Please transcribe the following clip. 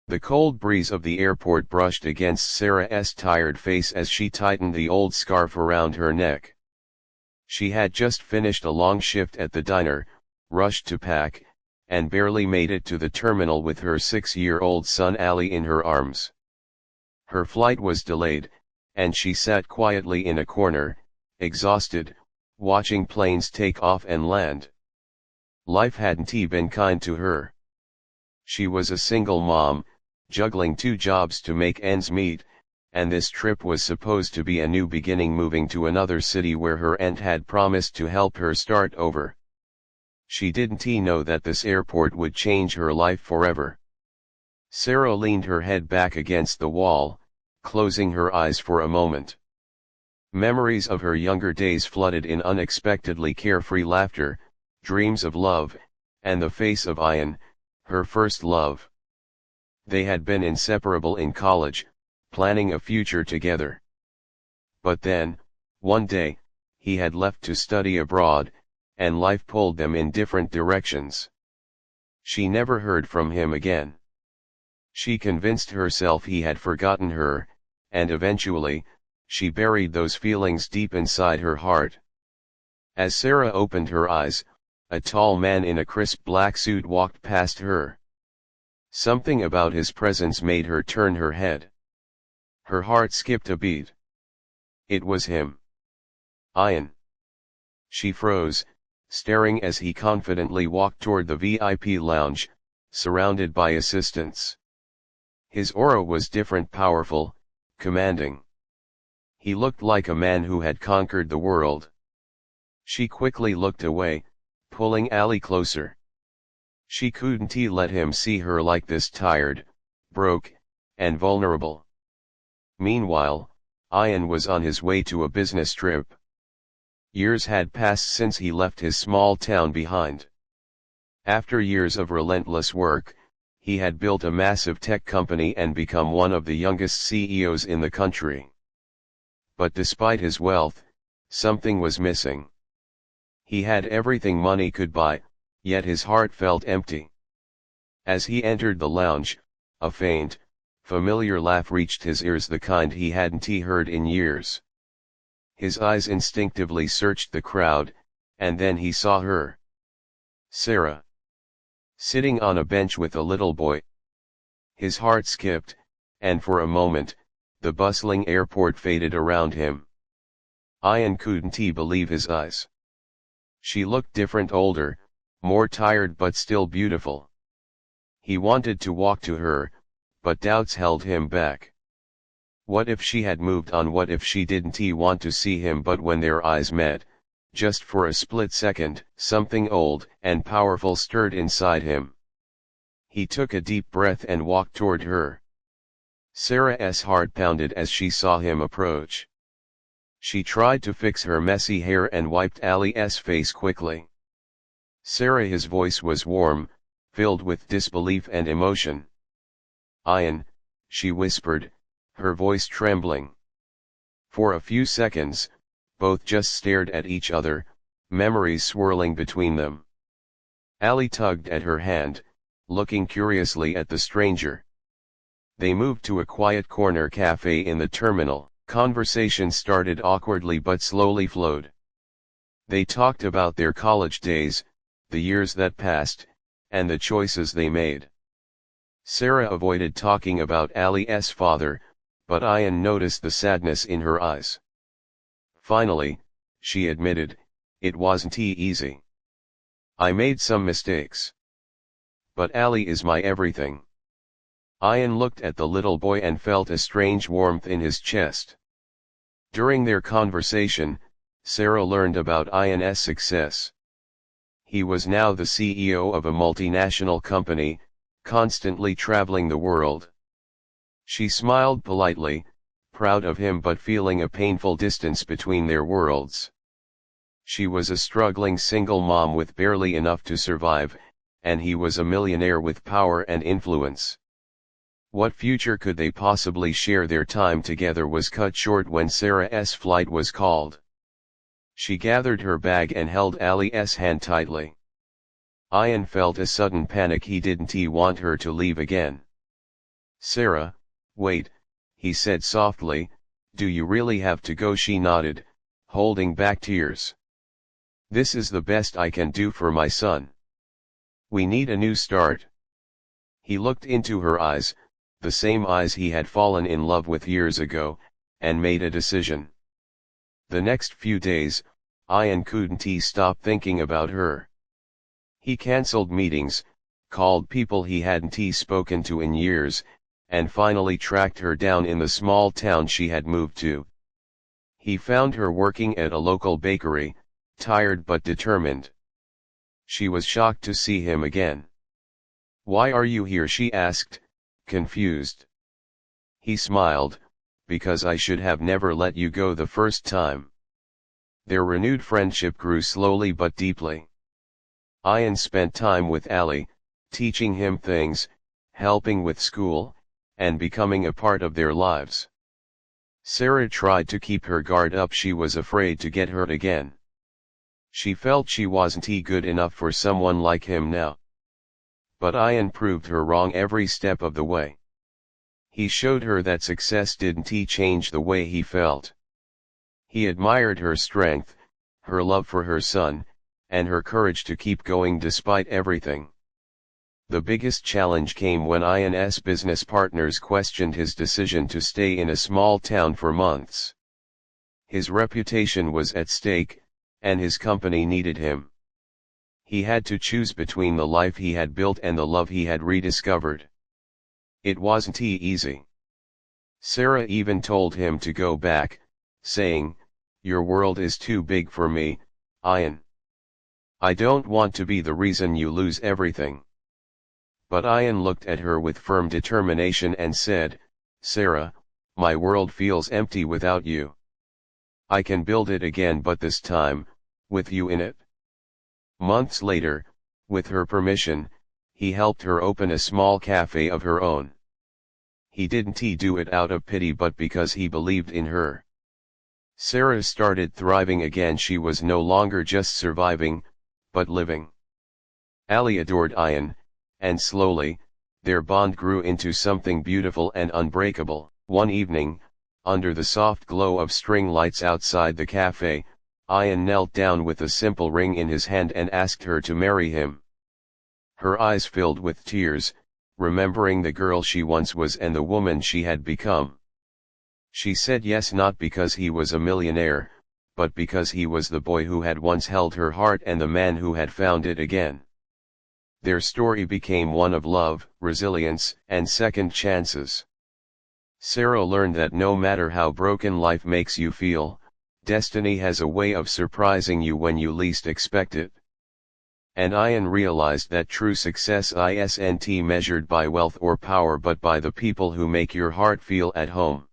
The cold breeze of the airport brushed against Sarah's tired face as she tightened the old scarf around her neck. She had just finished a long shift at the diner, rushed to pack, and barely made it to the terminal with her 6-year-old son Ali in her arms. Her flight was delayed, and she sat quietly in a corner, exhausted, watching planes take off and land. Life hadn't been kind to her. She was a single mom, juggling 2 jobs to make ends meet, and this trip was supposed to be a new beginning, moving to another city where her aunt had promised to help her start over. She didn't know that this airport would change her life forever. Sara leaned her head back against the wall, closing her eyes for a moment. Memories of her younger days flooded in, unexpectedly carefree laughter, dreams of love, and the face of Ayan, her first love. They had been inseparable in college, planning a future together. But then, one day, he had left to study abroad, and life pulled them in different directions. She never heard from him again. She convinced herself he had forgotten her, and eventually, she buried those feelings deep inside her heart. As Sara opened her eyes, a tall man in a crisp black suit walked past her. Something about his presence made her turn her head. Her heart skipped a beat. It was him. Ayan. She froze, staring as he confidently walked toward the VIP lounge, surrounded by assistants. His aura was different, powerful, commanding. He looked like a man who had conquered the world. She quickly looked away, pulling Ali closer. She couldn't let him see her like this, tired, broke, and vulnerable. Meanwhile, Ayan was on his way to a business trip. Years had passed since he left his small town behind. After years of relentless work, he had built a massive tech company and become one of the youngest CEOs in the country. But despite his wealth, something was missing. He had everything money could buy, yet his heart felt empty. As he entered the lounge, a faint, familiar laugh reached his ears, the kind he hadn't heard in years. His eyes instinctively searched the crowd, and then he saw her. Sara. Sitting on a bench with a little boy. His heart skipped, and for a moment, the bustling airport faded around him. Ayan couldn't believe his eyes. She looked different, older, more tired, but still beautiful. He wanted to walk to her, but doubts held him back. What if she had moved on? What if she didn't want to see him? But when their eyes met, just for a split second, something old and powerful stirred inside him. He took a deep breath and walked toward her. Sara's heart pounded as she saw him approach. She tried to fix her messy hair and wiped Ali's face quickly. Sara, his voice was warm, filled with disbelief and emotion. Ayan, she whispered, her voice trembling. For a few seconds, both just stared at each other, memories swirling between them. Ali tugged at her hand, looking curiously at the stranger. They moved to a quiet corner cafe in the terminal. Conversation started awkwardly but slowly flowed. They talked about their college days, the years that passed, and the choices they made. Sara avoided talking about Ali's father, but Ayan noticed the sadness in her eyes. Finally, she admitted, it wasn't easy. I made some mistakes. But Ali is my everything. Ayan looked at the little boy and felt a strange warmth in his chest. During their conversation, Sara learned about Ayan's success. He was now the CEO of a multinational company, constantly traveling the world. She smiled politely, proud of him but feeling a painful distance between their worlds. She was a struggling single mom with barely enough to survive, and he was a millionaire with power and influence. What future could they possibly share? Their time together was cut short when Sara's flight was called. She gathered her bag and held Ali's hand tightly. Ayan felt a sudden panic. He didn't want her to leave again. Sara, wait, he said softly, do you really have to go? She nodded, holding back tears. This is the best I can do for my son. We need a new start. He looked into her eyes, the same eyes he had fallen in love with years ago, and made a decision. The next few days, Ayan couldn't stop thinking about her. He cancelled meetings, called people he hadn't spoken to in years, and finally tracked her down in the small town she had moved to. He found her working at a local bakery, tired but determined. She was shocked to see him again. Why are you here? She asked, confused. He smiled, because I should have never let you go the first time. Their renewed friendship grew slowly but deeply. Ayan spent time with Ali, teaching him things, helping with school, and becoming a part of their lives. Sara tried to keep her guard up. She was afraid to get hurt again. She felt she wasn't good enough for someone like him now. But Ayan proved her wrong every step of the way. He showed her that success didn't change the way he felt. He admired her strength, her love for her son, and her courage to keep going despite everything. The biggest challenge came when Ayan's business partners questioned his decision to stay in a small town for months. His reputation was at stake, and his company needed him. He had to choose between the life he had built and the love he had rediscovered. It wasn't easy. Sara even told him to go back, saying, "Your world is too big for me, Ayan. I don't want to be the reason you lose everything." But Ayan looked at her with firm determination and said, "Sara, my world feels empty without you. I can build it again, but this time, with you in it." Months later, with her permission, he helped her open a small cafe of her own. He didn't do it out of pity but because he believed in her. Sara started thriving again. She was no longer just surviving, but living. Ali adored Ayan, and slowly, their bond grew into something beautiful and unbreakable. One evening, under the soft glow of string lights outside the cafe, Ayan knelt down with a simple ring in his hand and asked her to marry him. Her eyes filled with tears, remembering the girl she once was and the woman she had become. She said yes, not because he was a millionaire, but because he was the boy who had once held her heart and the man who had found it again. Their story became one of love, resilience, and second chances. Sara learned that no matter how broken life makes you feel, destiny has a way of surprising you when you least expect it. And Ayan realized that true success isn't measured by wealth or power but by the people who make your heart feel at home.